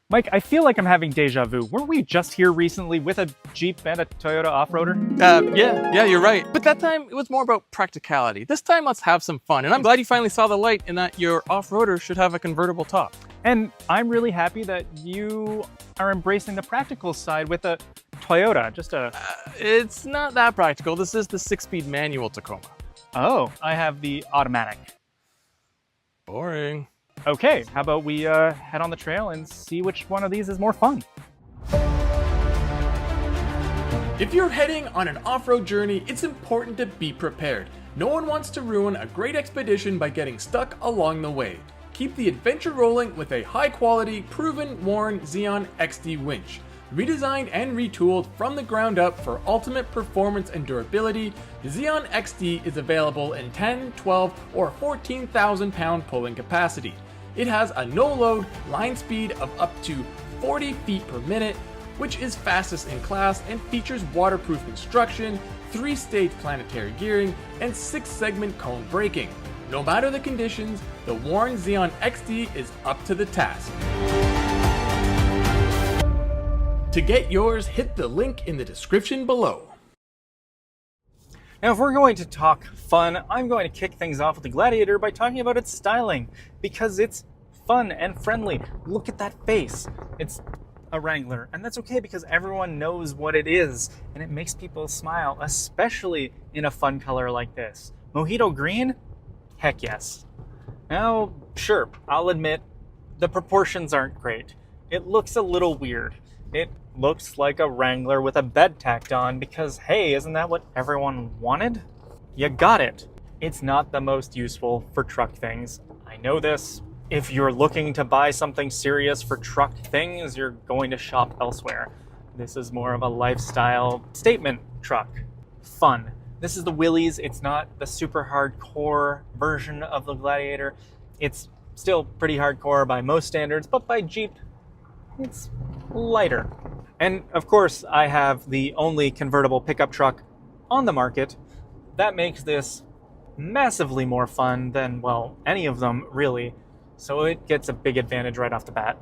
Mike, I feel like I'm having deja vu. Weren't we just here recently with a Jeep and a Toyota off-roader? Yeah, you're right. But that time, it was more about practicality. This time, let's have some fun. And I'm glad you finally saw the light in that your off-roader should have a convertible top. And I'm really happy that you are embracing the practical side with a Toyota, It's not that practical. This is the 6-speed manual Tacoma. Oh, I have the automatic. Boring. Okay, how about we head on the trail and see which one of these is more fun? If you're heading on an off-road journey, it's important to be prepared. No one wants to ruin a great expedition by getting stuck along the way. Keep the adventure rolling with a high-quality, proven Warn Xeon XD winch. Redesigned and retooled from the ground up for ultimate performance and durability, the Xeon XD is available in 10, 12, or 14,000 pound pulling capacity. It has a no-load line speed of up to 40 feet per minute, which is fastest in class and features waterproof construction, 3-stage planetary gearing, and 6-segment cone braking. No matter the conditions, the Warn Xeon XD is up to the task. To get yours, hit the link in the description below. Now, if we're going to talk fun, I'm going to kick things off with the Gladiator by talking about its styling, because it's fun and friendly. Look at that face. It's a Wrangler, and that's okay because everyone knows what it is, and it makes people smile, especially in a fun color like this. Mojito green? Heck yes. Now, sure, I'll admit, the proportions aren't great. It looks a little weird. It looks like a Wrangler with a bed tacked on because, hey, isn't that what everyone wanted? You got it. It's not the most useful for truck things. I know this. If you're looking to buy something serious for truck things, you're going to shop elsewhere. This is more of a lifestyle statement truck. Fun. This is the Willys. It's not the super hardcore version of the Gladiator. It's still pretty hardcore by most standards, but by Jeep, it's lighter. And of course, I have the only convertible pickup truck on the market. That makes this massively more fun than, well, any of them really. So it gets a big advantage right off the bat.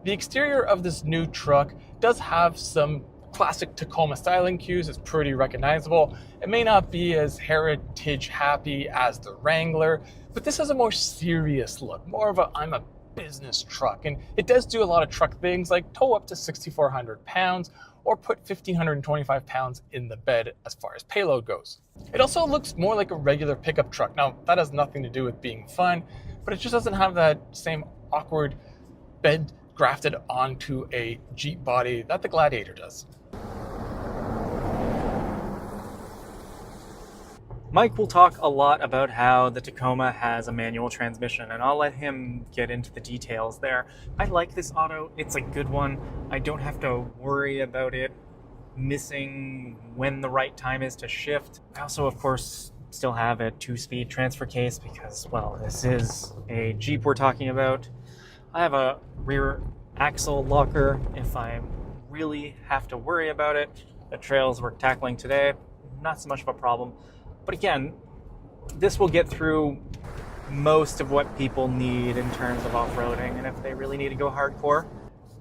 The exterior of this new truck does have some classic Tacoma styling cues. It's pretty recognizable. It may not be as heritage happy as the Wrangler, but this has a more serious look, more of a I'm a business truck. And it does do a lot of truck things like tow up to 6,400 pounds or put 1,525 pounds in the bed as far as payload goes. It also looks more like a regular pickup truck. Now, that has nothing to do with being fun, but it just doesn't have that same awkward bed grafted onto a Jeep body that the Gladiator does. Mike will talk a lot about how the Tacoma has a manual transmission, and I'll let him get into the details there. I like this auto. It's a good one. I don't have to worry about it missing when the right time is to shift. I also, of course, still have a 2-speed transfer case because, well, this is a Jeep we're talking about. I have a rear axle locker if I really have to worry about it. The trails we're tackling today, not so much of a problem. But again, this will get through most of what people need in terms of off-roading, and if they really need to go hardcore,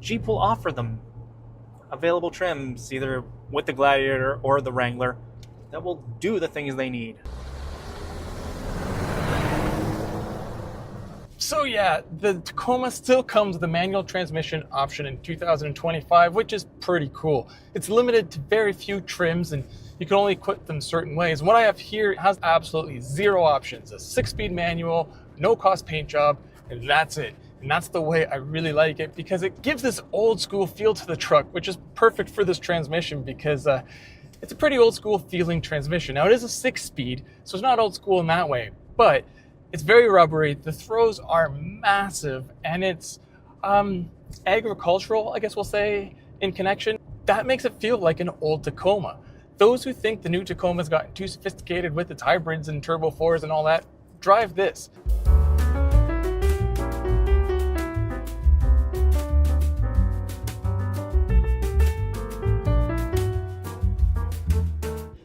Jeep will offer them available trims, either with the Gladiator or the Wrangler, that will do the things they need. So yeah, the Tacoma still comes with a manual transmission option in 2025, which is pretty cool. It's limited to very few trims and you can only equip them certain ways. What I have here has absolutely 0 options. A 6-speed manual, no cost paint job, and that's it. And that's the way I really like it because it gives this old school feel to the truck, which is perfect for this transmission because it's a pretty old school feeling transmission. Now it is a 6-speed, so it's not old school in that way, but it's very rubbery. The throws are massive and it's agricultural, I guess we'll say, in connection. That makes it feel like an old Tacoma. Those who think the new Tacoma's gotten too sophisticated with its hybrids and turbo 4s and all that, drive this.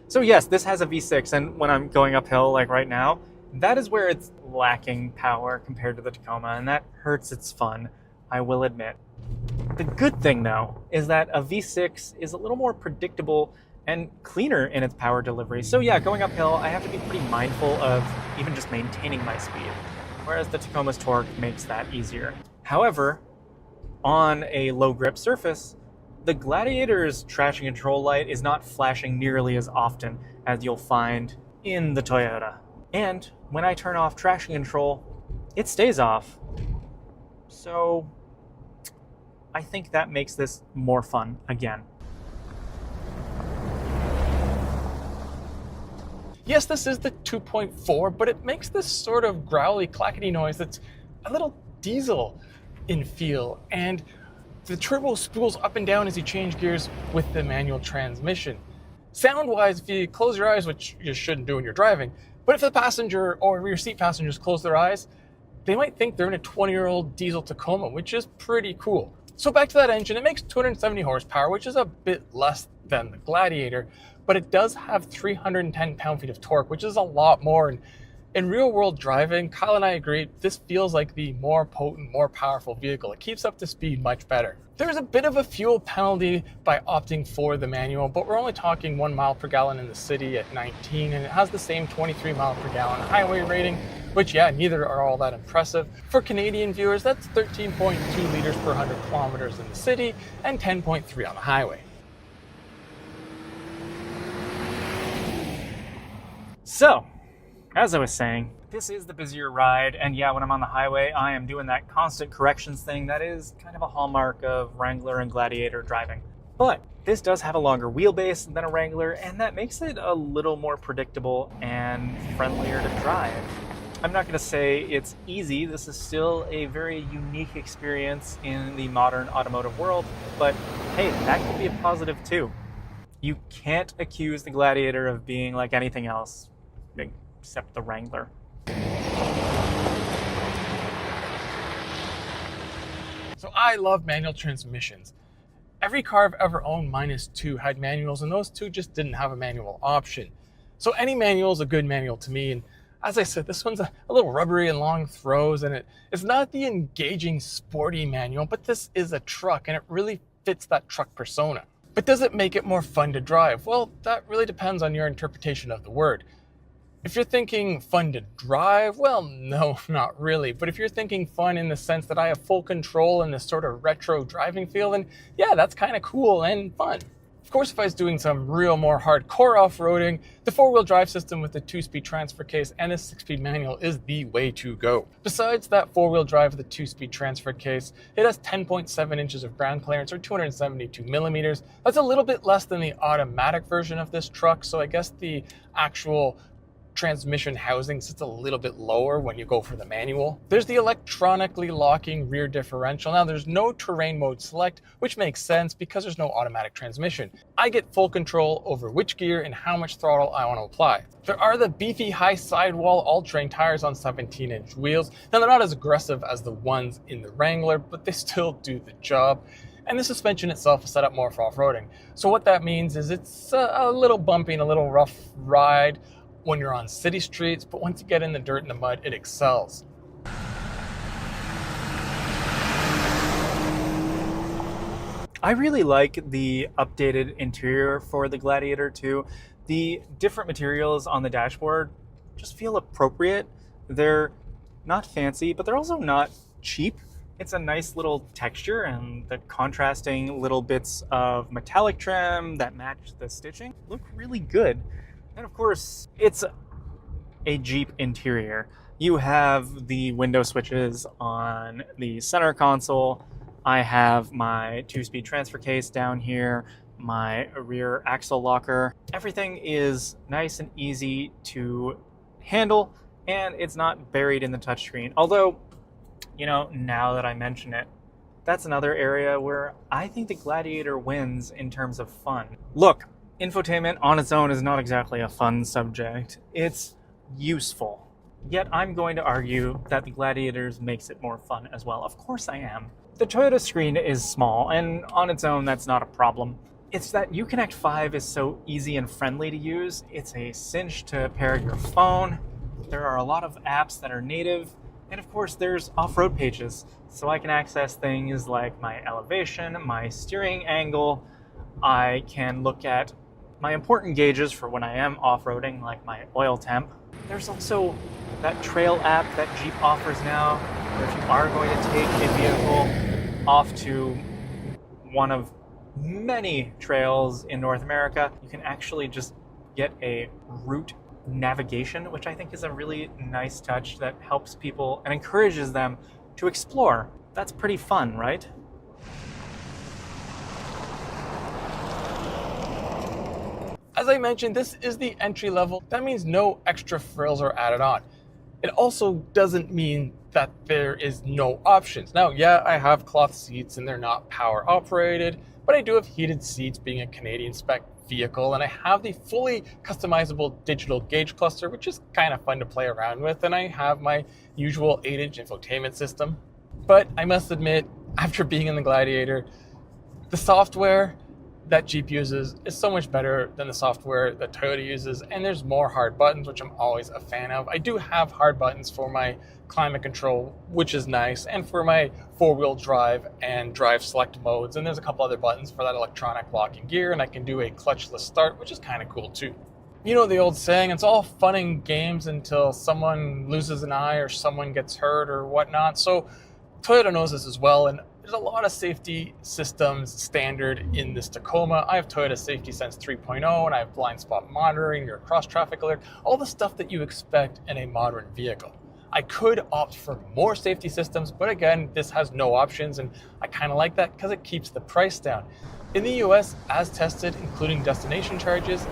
So yes, this has a V6, and when I'm going uphill like right now, That is where it's lacking power compared to the Tacoma, and that hurts its fun, I will admit. The good thing, though, is that a V6 is a little more predictable and cleaner in its power delivery. So yeah, going uphill, I have to be pretty mindful of even just maintaining my speed, whereas the Tacoma's torque makes that easier. However, on a low grip surface, the Gladiator's traction control light is not flashing nearly as often as you'll find in the Toyota. And when I turn off traction control, it stays off. So I think that makes this more fun again. Yes, this is the 2.4, but it makes this sort of growly, clackety noise that's a little diesel in feel, and the turbo spools up and down as you change gears with the manual transmission. Sound-wise, if you close your eyes, which you shouldn't do when you're driving, but if the passenger or your seat passengers close their eyes, they might think they're in a 20-year-old diesel Tacoma, which is pretty cool. So back to that engine, it makes 270 horsepower, which is a bit less than the Gladiator, but it does have 310 pound-feet of torque, which is a lot more. And in real-world driving, Kyle and I agree, this feels like the more potent, more powerful vehicle. It keeps up to speed much better. There's a bit of a fuel penalty by opting for the manual, but we're only talking 1 mile per gallon in the city at 19, and it has the same 23 mile per gallon highway rating, which, yeah, neither are all that impressive. For Canadian viewers, that's 13.2 liters per 100 kilometers in the city and 10.3 on the highway. So, as I was saying, this is the busier ride, and yeah, when I'm on the highway, I am doing that constant corrections thing that is kind of a hallmark of Wrangler and Gladiator driving. But this does have a longer wheelbase than a Wrangler, and that makes it a little more predictable and friendlier to drive. I'm not going to say it's easy. This is still a very unique experience in the modern automotive world, but hey, that could be a positive too. You can't accuse the Gladiator of being like anything else, except the Wrangler. So I love manual transmissions. Every car I've ever owned, minus 2, had manuals, and those 2 just didn't have a manual option. So any manual is a good manual to me, and as I said, this one's a little rubbery and long throws, and it's not the engaging, sporty manual, but this is a truck, and it really fits that truck persona. But does it make it more fun to drive? Well, that really depends on your interpretation of the word. If you're thinking fun to drive, well, no, not really. But if you're thinking fun in the sense that I have full control in this sort of retro driving feel, then yeah, that's kind of cool and fun. Of course, if I was doing some real more hardcore off-roading, the 4-wheel drive system with the 2-speed transfer case and a 6-speed manual is the way to go. Besides that 4-wheel drive with the 2-speed transfer case, it has 10.7 inches of ground clearance, or 272 millimeters. That's a little bit less than the automatic version of this truck, so I guess the actual transmission housing sits a little bit lower when you go for the manual. There's the electronically locking rear differential. Now there's no terrain mode select, which makes sense because there's no automatic transmission. I get full control over which gear and how much throttle I want to apply. There are the beefy high sidewall all-terrain tires on 17-inch wheels. Now they're not as aggressive as the ones in the Wrangler, but they still do the job. And the suspension itself is set up more for off-roading. So what that means is it's a little bumpy and a little rough ride when you're on city streets, but once you get in the dirt and the mud, it excels. I really like the updated interior for the Gladiator too. The different materials on the dashboard just feel appropriate. They're not fancy, but they're also not cheap. It's a nice little texture, and the contrasting little bits of metallic trim that match the stitching look really good. And of course, it's a Jeep interior. You have the window switches on the center console. I have my 2-speed transfer case down here, my rear axle locker. Everything is nice and easy to handle, and it's not buried in the touchscreen. Although, you know, now that I mention it, that's another area where I think the Gladiator wins in terms of fun. Look, infotainment on its own is not exactly a fun subject. It's useful. Yet I'm going to argue that the Gladiators makes it more fun as well. Of course I am. The Toyota screen is small, and on its own that's not a problem. It's that Uconnect 5 is so easy and friendly to use. It's a cinch to pair your phone. There are a lot of apps that are native, and of course there's off-road pages, so I can access things like my elevation, my steering angle. I can look at my important gauges for when I am off-roading, like my oil temp. There's also that trail app that Jeep offers now, where if you are going to take a vehicle off to one of many trails in North America, you can actually just get a route navigation, which I think is a really nice touch that helps people and encourages them to explore. That's pretty fun, right? As I mentioned, this is the entry level. That means no extra frills are added on. It also doesn't mean that there is no options. Now, yeah, I have cloth seats and they're not power operated, but I do have heated seats being a Canadian spec vehicle, and I have the fully customizable digital gauge cluster, which is kind of fun to play around with, and I have my usual 8-inch infotainment system. But I must admit, after being in the Gladiator, the software that Jeep uses is so much better than the software that Toyota uses, and there's more hard buttons, which I'm always a fan of. I do have hard buttons for my climate control, which is nice, and for my four-wheel drive and drive select modes, and there's a couple other buttons for that electronic locking gear, and I can do a clutchless start, which is kind of cool too. You know the old saying, it's all fun and games until someone loses an eye or someone gets hurt or whatnot. So Toyota knows this as well, and there's a lot of safety systems standard in this Tacoma. I have Toyota Safety Sense 3.0, and I have blind spot monitoring, your cross traffic alert, all the stuff that you expect in a modern vehicle. I could opt for more safety systems, but again, this has no options, and I kind of like that because it keeps the price down. In the US, as tested, including destination charges,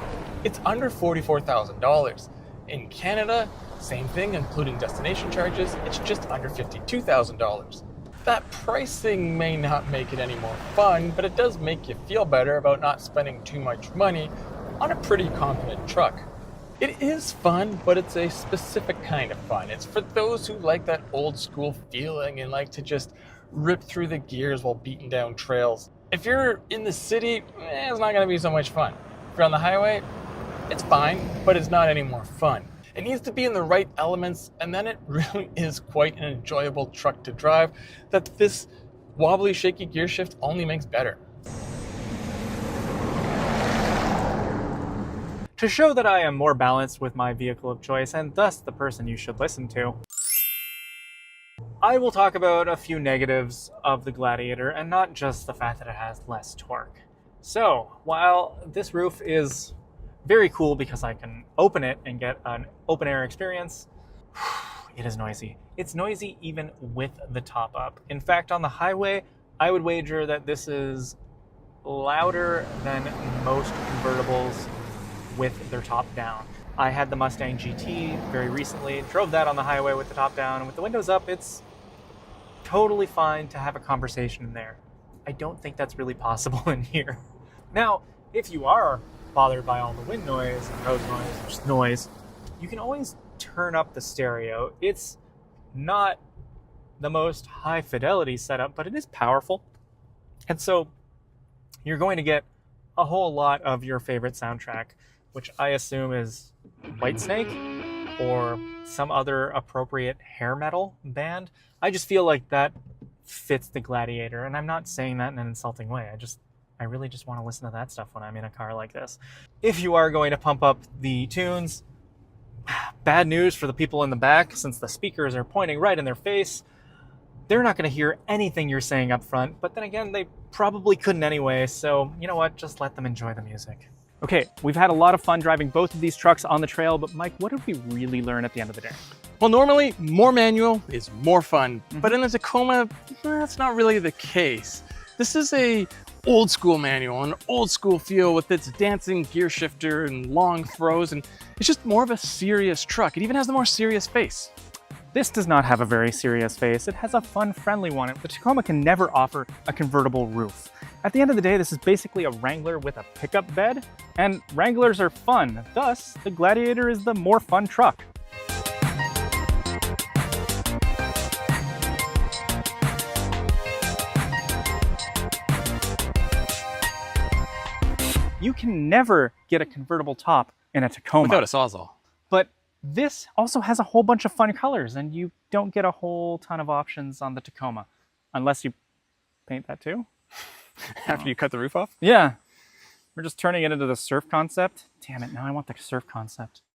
it's under $44,000. In Canada, same thing, including destination charges, it's just under $52,000. That pricing may not make it any more fun, but it does make you feel better about not spending too much money on a pretty competent truck. It is fun, but it's a specific kind of fun. It's for those who like that old school feeling and like to just rip through the gears while beating down trails. If you're in the city, it's not gonna be so much fun. If you're on the highway, it's fine, but it's not any more fun. It needs to be in the right elements, and then it really is quite an enjoyable truck to drive that this wobbly, shaky gear shift only makes better. To show that I am more balanced with my vehicle of choice, and thus the person you should listen to, I will talk about a few negatives of the Gladiator, and not just the fact that it has less torque. So, while this roof is very cool because I can open it and get an open air experience, it is noisy. It's noisy even with the top up. In fact, on the highway, I would wager that this is louder than most convertibles with their top down. I had the Mustang GT very recently, drove that on the highway with the top down, and with the windows up, it's totally fine to have a conversation in there. I don't think that's really possible in here. Now, if you are bothered by all the wind noise and road noise, or just noise, you can always turn up the stereo. It's not the most high fidelity setup, but it is powerful. And so you're going to get a whole lot of your favorite soundtrack, which I assume is Whitesnake or some other appropriate hair metal band. I just feel like that fits the Gladiator, and I'm not saying that in an insulting way. I really just want to listen to that stuff when I'm in a car like this. If you are going to pump up the tunes, bad news for the people in the back, since the speakers are pointing right in their face. They're not going to hear anything you're saying up front, but then again, they probably couldn't anyway, so you know what, just let them enjoy the music. Okay, we've had a lot of fun driving both of these trucks on the trail, but Mike, what did we really learn at the end of the day? Well, normally more manual is more fun, but in the Tacoma, that's not really the case. This is a old school manual, an old school feel with its dancing gear shifter and long throws, and it's just more of a serious truck. It even has the more serious face. This does not have a very serious face. It has a fun, friendly one. The Tacoma can never offer a convertible roof. At the end of the day, this is basically a Wrangler with a pickup bed, and Wranglers are fun. Thus, the Gladiator is the more fun truck. You can never get a convertible top in a Tacoma. Without a Sawzall. But This also has a whole bunch of fun colors, and you don't get a whole ton of options on the Tacoma, unless you paint that too. After you cut the roof off? Yeah, we're just turning it into the surf concept. Damn it, now I want the surf concept.